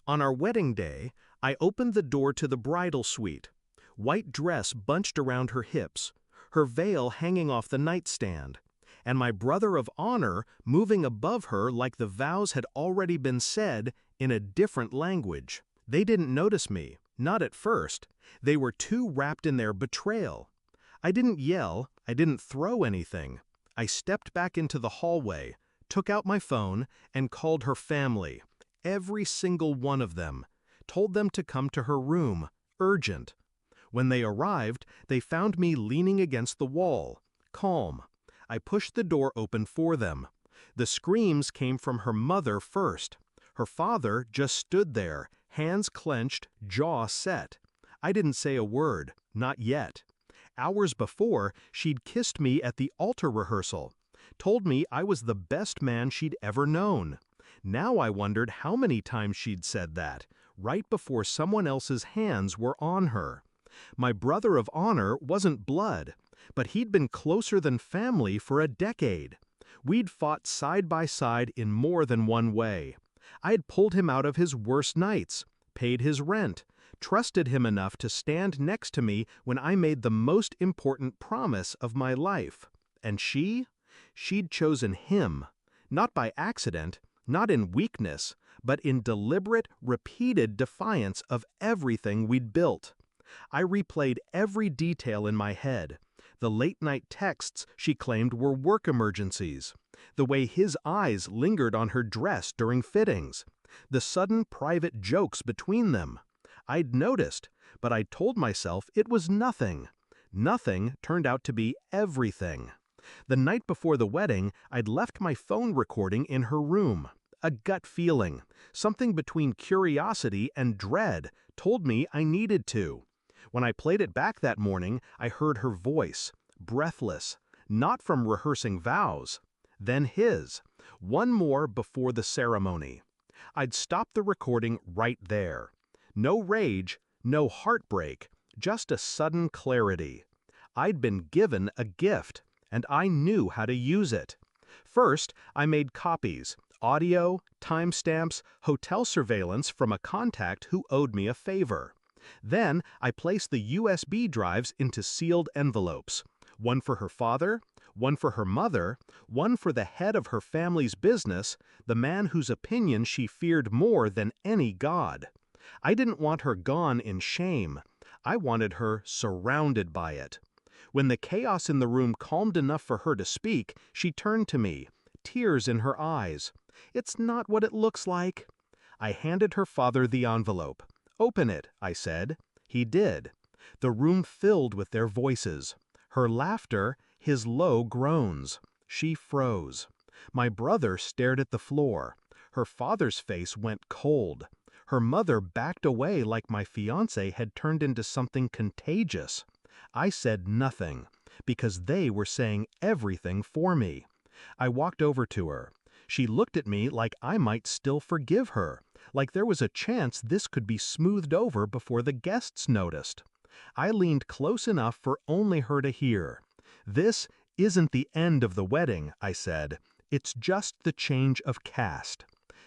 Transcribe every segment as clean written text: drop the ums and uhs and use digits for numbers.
On our wedding day, I opened the door to the bridal suite. White dress bunched around her hips, her veil hanging off the nightstand, and my brother of honor moving above her like the vows had already been said in a different language. They didn't notice me, not at first. They were too wrapped in their betrayal. I didn't yell, I didn't throw anything. I stepped back into the hallway, took out my phone, and called her family. Every single one of them. Told them to come to her room, urgent. When they arrived, they found me leaning against the wall, calm. I pushed the door open for them. The screams came from her mother first. Her father just stood there, hands clenched, jaw set. I didn't say a word, not yet. Hours before, she'd kissed me at the altar rehearsal, told me I was the best man she'd ever known. Now I wondered how many times she'd said that, right before someone else's hands were on her. My brother of honor wasn't blood, but he'd been closer than family for a decade. We'd fought side by side in more than one way. I'd pulled him out of his worst nights, paid his rent, trusted him enough to stand next to me when I made the most important promise of my life. And she'd chosen him, not by accident, not in weakness, but in deliberate, repeated defiance of everything we'd built. I replayed every detail in my head. The late-night texts she claimed were work emergencies. The way his eyes lingered on her dress during fittings. The sudden private jokes between them. I'd noticed, but I told myself it was nothing. Nothing turned out to be everything. The night before the wedding, I'd left my phone recording in her room. A gut feeling, something between curiosity and dread, told me I needed to. When I played it back that morning, I heard her voice, breathless, not from rehearsing vows. Then his, one more before the ceremony. I'd stopped the recording right there. No rage, no heartbreak, just a sudden clarity. I'd been given a gift, and I knew how to use it. First, I made copies, audio, timestamps, hotel surveillance from a contact who owed me a favor. Then, I placed the USB drives into sealed envelopes. One for her father, one for her mother, one for the head of her family's business, the man whose opinion she feared more than any god. I didn't want her gone in shame. I wanted her surrounded by it. When the chaos in the room calmed enough for her to speak, she turned to me, tears in her eyes. "It's not what it looks like." I handed her father the envelope. "Open it," I said. He did. The room filled with their voices. Her laughter, his low groans. She froze. My brother stared at the floor. Her father's face went cold. Her mother backed away like my fiancé had turned into something contagious. I said nothing, because they were saying everything for me. I walked over to her. She looked at me like I might still forgive her, like there was a chance this could be smoothed over before the guests noticed. I leaned close enough for only her to hear. "This isn't the end of the wedding," I said. "It's just the change of cast."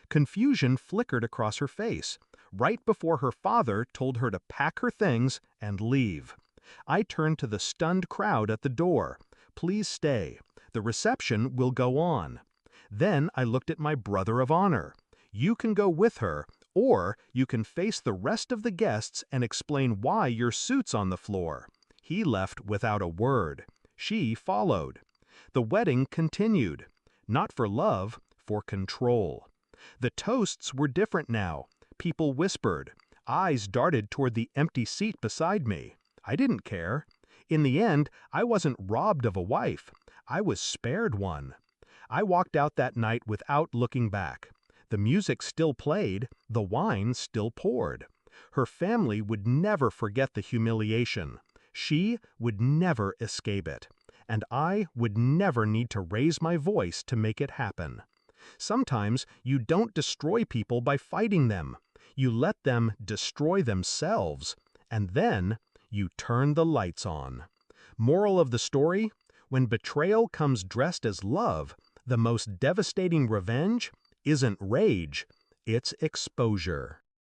Confusion flickered across her face, right before her father told her to pack her things and leave. I turned to the stunned crowd at the door. "Please stay. The reception will go on." Then I looked at my brother of honor. "You can go with her, or you can face the rest of the guests and explain why your suit's on the floor." He left without a word. She followed. The wedding continued. Not for love, for control. The toasts were different now. People whispered. Eyes darted toward the empty seat beside me. I didn't care. In the end, I wasn't robbed of a wife. I was spared one. I walked out that night without looking back. The music still played, the wine still poured. Her family would never forget the humiliation. She would never escape it. And I would never need to raise my voice to make it happen. Sometimes you don't destroy people by fighting them. You let them destroy themselves, and then you turn the lights on. Moral of the story? When betrayal comes dressed as love, the most devastating revenge isn't rage, it's exposure.